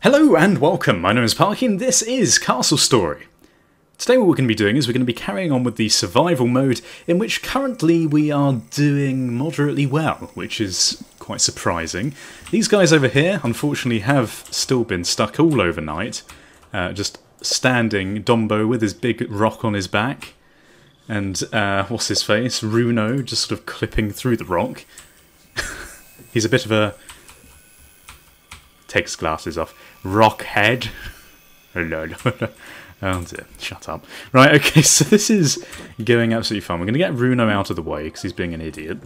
Hello and welcome, my name is Parky and this is Castle Story. Today what we're going to be doing is we're going to be carrying on with the survival mode, in which currently we are doing moderately well, which is quite surprising. These guys over here unfortunately have still been stuck all overnight, just standing Dombo with his big rock on his back, and what's his face, Runo, just sort of clipping through the rock. He's a bit of a... takes glasses off. Rockhead. Oh dear, shut up. Right, okay, so this is going absolutely fine. We're going to get Runo out of the way because he's being an idiot.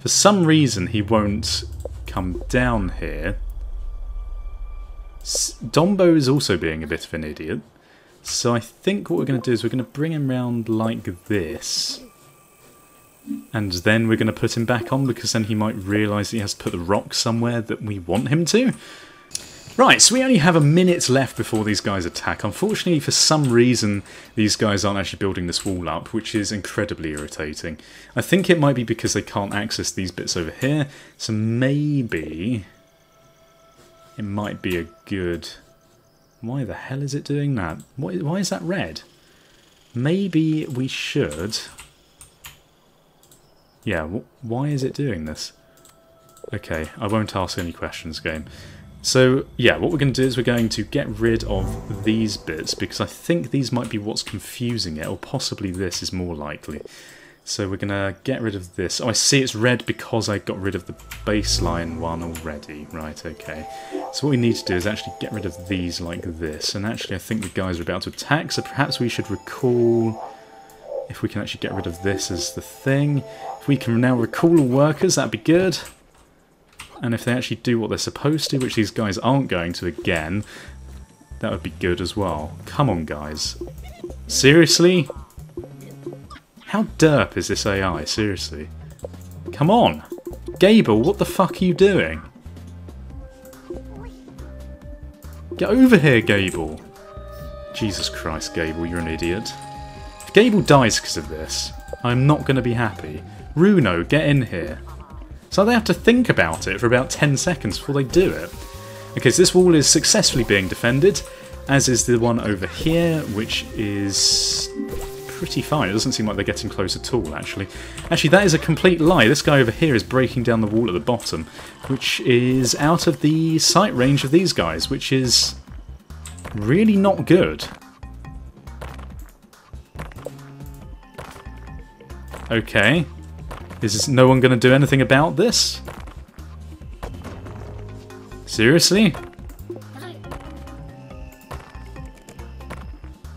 For some reason, he won't come down here. Dombo is also being a bit of an idiot. So I think what we're going to do is we're going to bring him round like this. And then we're going to put him back on, because then he might realise that he has to put the rock somewhere that we want him to. Right, so we only have a minute left before these guys attack. Unfortunately, for some reason, these guys aren't actually building this wall up, which is incredibly irritating. I think it might be because they can't access these bits over here, so maybe it might be a good... Why the hell is it doing that? Why is that red? Maybe we should... Yeah, why is it doing this? Okay, I won't ask any questions, game. So, yeah, what we're going to do is we're going to get rid of these bits, because I think these might be what's confusing it, or possibly this is more likely. So we're going to get rid of this. Oh, I see it's red because I got rid of the baseline one already. Right, okay. So what we need to do is actually get rid of these like this. And actually, I think the guys are about to attack, so perhaps we should recall... If we can actually get rid of this as the thing. If we can now recall all workers, that'd be good. And if they actually do what they're supposed to, which these guys aren't going to again, that would be good as well. Come on, guys. Seriously? How derp is this AI? Seriously. Come on. Gable, what the fuck are you doing? Get over here, Gable. Jesus Christ, Gable, you're an idiot. If Gable dies because of this, I'm not going to be happy. Runo, get in here. So they have to think about it for about 10 seconds before they do it. Okay, so this wall is successfully being defended, as is the one over here, which is pretty fine. It doesn't seem like they're getting close at all, actually. Actually, that is a complete lie. This guy over here is breaking down the wall at the bottom, which is out of the sight range of these guys, which is really not good. Okay. Is no one going to do anything about this? Seriously?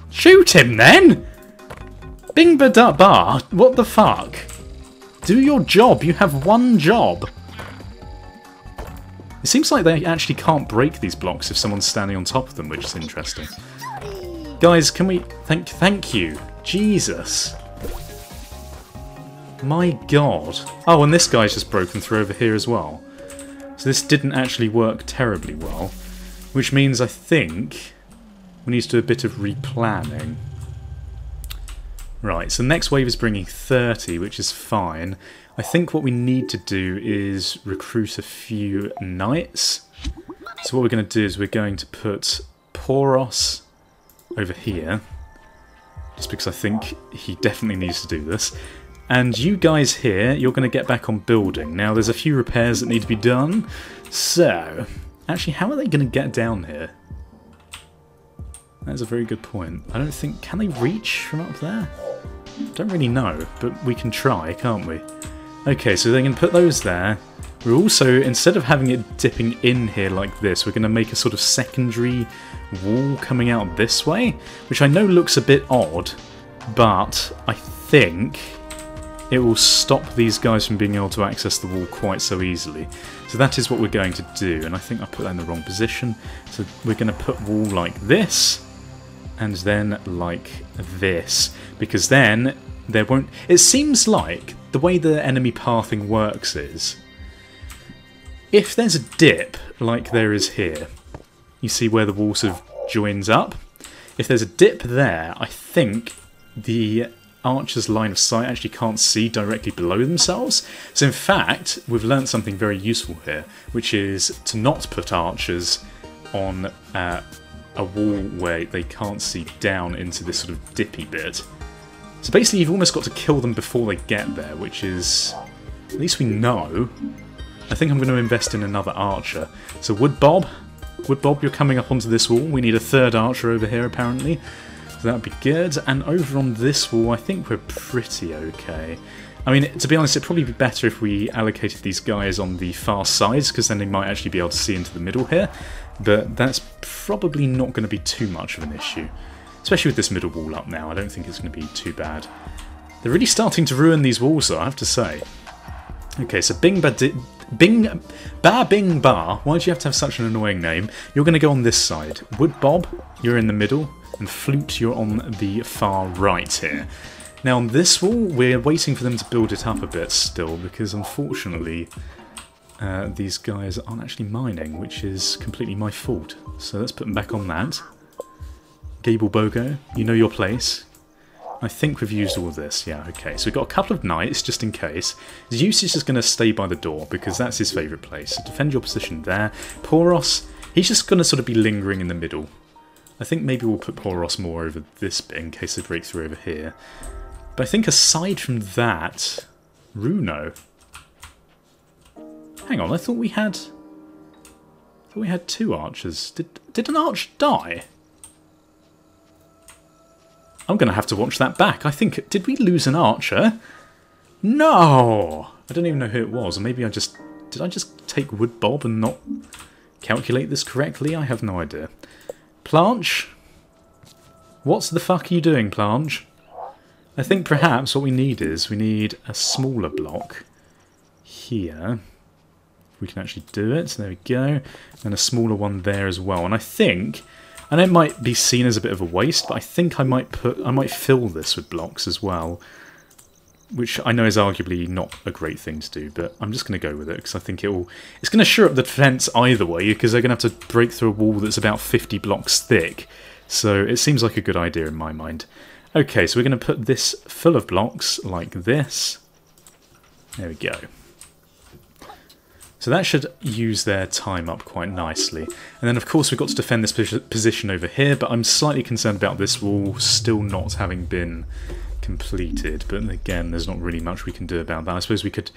Shoot him then! Bing ba da ba, what the fuck? Do your job, you have one job. It seems like they actually can't break these blocks if someone's standing on top of them, which is interesting. Guys, can we... Thank you. Jesus. My god. Oh, and this guy's just broken through over here as well. So this didn't actually work terribly well. Which means I think we need to do a bit of replanning. Right, so the next wave is bringing 30, which is fine. I think what we need to do is recruit a few knights. So what we're going to do is we're going to put Poros over here. Just because I think he definitely needs to do this. And you guys here, you're going to get back on building. Now, there's a few repairs that need to be done. So, actually, how are they going to get down here? That's a very good point. I don't think... Can they reach from up there? Don't really know, but we can try, can't we? Okay, so they can put those there. We're also, instead of having it dipping in here like this, we're going to make a sort of secondary wall coming out this way, which I know looks a bit odd, but I think... it will stop these guys from being able to access the wall quite so easily. So that is what we're going to do, and I think I put that in the wrong position. So we're going to put wall like this, and then like this, because then there won't... It seems like the way the enemy pathing works is, if there's a dip like there is here, you see where the wall sort of joins up? If there's a dip there, I think the archer's line of sight actually can't see directly below themselves. So in fact, we've learnt something very useful here, which is to not put archers on a wall where they can't see down into this sort of dippy bit. So basically you've almost got to kill them before they get there, which is... at least we know. I think I'm going to invest in another archer. So Wood Bob, you're coming up onto this wall. We need a third archer over here apparently. So that would be good. And over on this wall I think we're pretty okay. I mean, to be honest, it'd probably be better if we allocated these guys on the far sides, because then they might actually be able to see into the middle here. But that's probably not going to be too much of an issue. Especially with this middle wall up now, I don't think it's going to be too bad. They're really starting to ruin these walls though, I have to say. Okay, so Bing Bar, why do you have to have such an annoying name? You're going to go on this side. Wood Bob, you're in the middle, and Flute, you're on the far right here. Now on this wall, we're waiting for them to build it up a bit still, because unfortunately these guys aren't actually mining, which is completely my fault. So let's put them back on that. Gable Bogo, you know your place. I think we've used all of this, yeah, okay. So we've got a couple of knights, just in case. Zeus is just going to stay by the door, because that's his favourite place. So defend your position there. Poros, he's just going to sort of be lingering in the middle. I think maybe we'll put Poros more over this bit, in case they break through over here. But I think aside from that... Runo. Hang on, I thought we had... two archers. Did an arch die? I'm going to have to watch that back. I think... Did we lose an archer? No! I don't even know who it was. Or maybe I just... Did I just take Wood Bob and not calculate this correctly? I have no idea. Planche? What the fuck are you doing, Planche? I think perhaps what we need is... We need a smaller block here. If we can actually do it. There we go. And a smaller one there as well. And I think... And it might be seen as a bit of a waste, but I think I might fill this with blocks as well, which I know is arguably not a great thing to do, but I'm just going to go with it because I think it's going to shore up the defence either way, because they're going to have to break through a wall that's about 50 blocks thick. So it seems like a good idea in my mind. Okay, so we're going to put this full of blocks like this. There we go. So that should use their time up quite nicely. And then of course we've got to defend this position over here, but I'm slightly concerned about this wall still not having been completed. But again, there's not really much we can do about that. I suppose we could,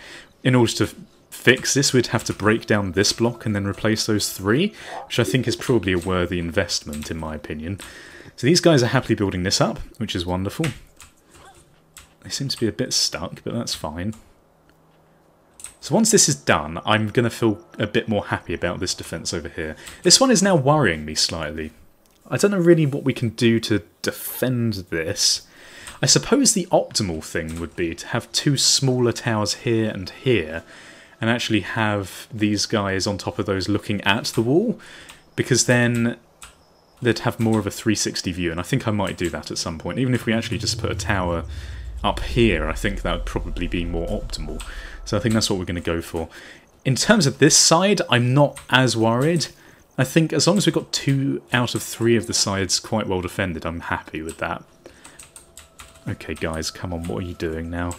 in order to fix this, we'd have to break down this block and then replace those three, which I think is probably a worthy investment in my opinion. So these guys are happily building this up, which is wonderful. They seem to be a bit stuck, but that's fine. So once this is done, I'm going to feel a bit more happy about this defence over here. This one is now worrying me slightly. I don't know really what we can do to defend this. I suppose the optimal thing would be to have two smaller towers here and here, and actually have these guys on top of those looking at the wall, because then they'd have more of a 360 view, and I think I might do that at some point. Even if we actually just put a tower up here, I think that would probably be more optimal. So I think that's what we're going to go for. In terms of this side, I'm not as worried. I think as long as we've got 2 out of 3 of the sides quite well defended, I'm happy with that. Okay, guys, come on, what are you doing now?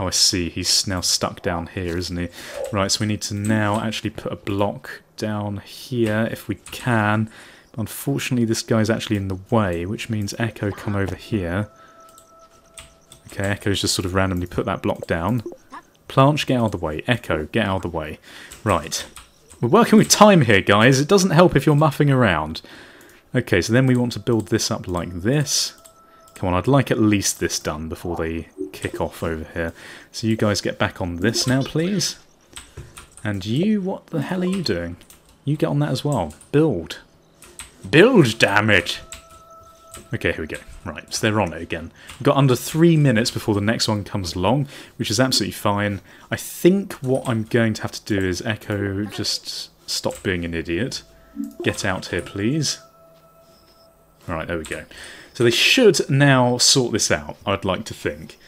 Oh, I see, he's now stuck down here, isn't he? Right, so we need to now actually put a block down here, if we can. But unfortunately, this guy's actually in the way, which means Echo, come over here. Okay, Echo's just sort of randomly put that block down. Planche, get out of the way. Echo, get out of the way. Right. We're working with time here, guys. It doesn't help if you're muffing around. Okay, so then we want to build this up like this. Come on, I'd like at least this done before they kick off over here. So you guys get back on this now, please. And you, what the hell are you doing? You get on that as well. Build. Build, damn it! Okay, here we go. Right, so they're on it again. We've got under 3 minutes before the next one comes along, which is absolutely fine. I think what I'm going to have to do is Echo just stop being an idiot. Get out here, please. Alright, there we go. So they should now sort this out, I'd like to think.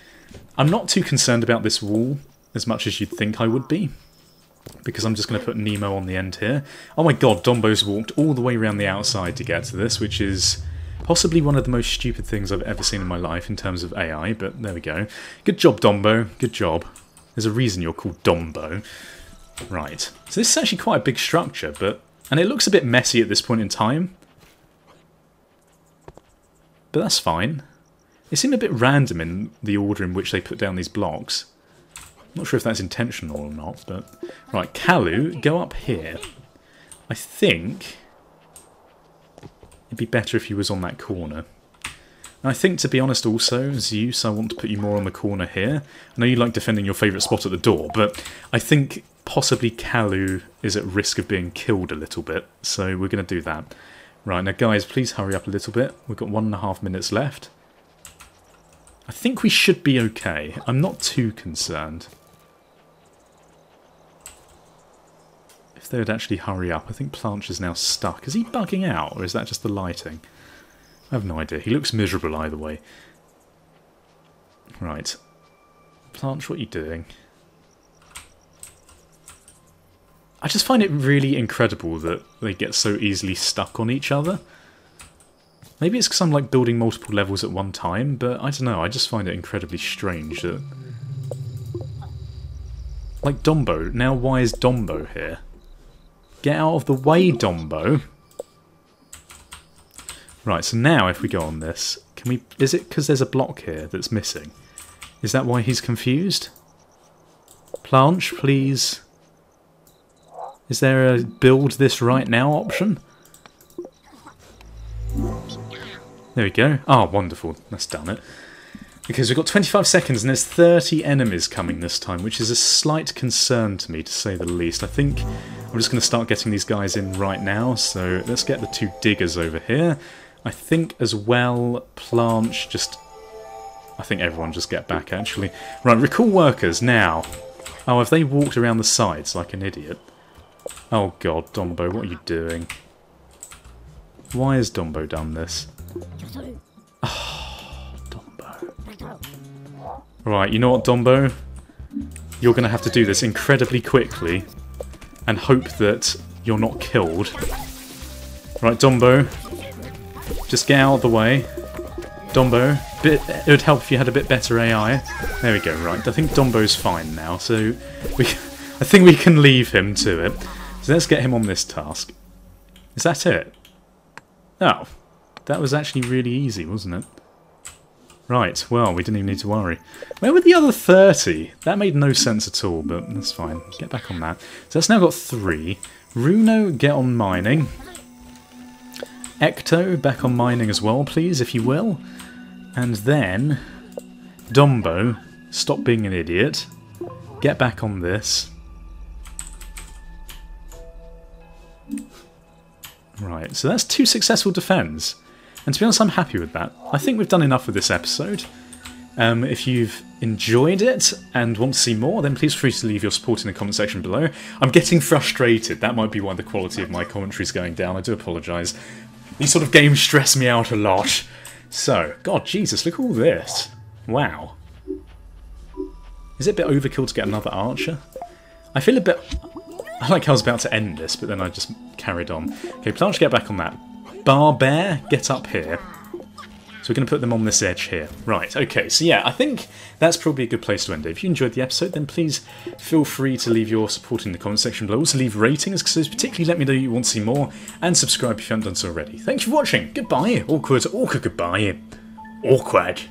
I'm not too concerned about this wall as much as you'd think I would be, because I'm just going to put Nemo on the end here. Oh my god, Dombo's walked all the way around the outside to get to this, which is possibly one of the most stupid things I've ever seen in my life in terms of AI, but there we go. Good job, Dombo. Good job. There's a reason you're called Dombo. Right. So this is actually quite a big structure, but And it looks a bit messy at this point in time. But that's fine. They seem a bit random in the order in which they put down these blocks. I'm not sure if that's intentional or not, but... Right, Kalu, go up here. I think it'd be better if he was on that corner. And I think, to be honest also, Zeus, I want to put you more on the corner here. I know you like defending your favourite spot at the door, but I think possibly Kalu is at risk of being killed a little bit, so we're going to do that. Right, now guys, please hurry up a little bit. We've got 1.5 minutes left. I think we should be okay. I'm not too concerned. If they would actually hurry up. I think Planche is now stuck. Is he bugging out, or is that just the lighting? I have no idea. He looks miserable either way. Right. Planche, what are you doing? I just find it really incredible that they get so easily stuck on each other. Maybe it's because I'm like building multiple levels at one time, but I don't know, I just find it incredibly strange that... Like Dombo. Now why is Dombo here? Get out of the way, Dombo! Right, so now if we go on this, can we... Is it because there's a block here that's missing? Is that why he's confused? Planche, please... Is there a build this right now option? There we go. Oh, wonderful. That's done it. Because we've got 25 seconds and there's 30 enemies coming this time, which is a slight concern to me, to say the least. I think I'm just going to start getting these guys in right now, so let's get the 2 diggers over here. I think as well, Planche just... I think everyone just get back, actually. Right, recall workers, now. Oh, have they walked around the sides like an idiot? Oh god, Dombo, what are you doing? Why has Dombo done this? Oh, Dombo. Right, you know what, Dombo? You're going to have to do this incredibly quickly and hope that you're not killed. Right, Dombo. Just get out of the way. Dombo. It would help if you had a bit better AI. There we go, right. I think Dombo's fine now, so I think we can leave him to it. So let's get him on this task. Is that it? Oh, that was actually really easy, wasn't it? Right, well, we didn't even need to worry. Where were the other 30? That made no sense at all, but that's fine. Get back on that. So that's now got 3. Runo, get on mining. Ecto, back on mining as well, please, if you will. And then, Dombo, stop being an idiot. Get back on this. Right, so that's 2 successful defends. And to be honest, I'm happy with that. I think we've done enough with this episode. If you've enjoyed it and want to see more, then please feel free to leave your support in the comment section below. I'm getting frustrated. That might be why the quality of my commentary is going down. I do apologise. These sort of games stress me out a lot. So, God, Jesus, look at all this. Wow. Is it a bit overkill to get another archer? I feel a bit... I like how I was about to end this, but then I just carried on. Okay, Planche, get back on that. Barbear, get up here. So we're going to put them on this edge here. Right, okay, so yeah, I think that's probably a good place to end it. If you enjoyed the episode, then please feel free to leave your support in the comment section below. Also leave ratings, because particularly let me know you want to see more, and subscribe if you haven't done so already. Thanks for watching. Goodbye. Awkward, goodbye. Awkward.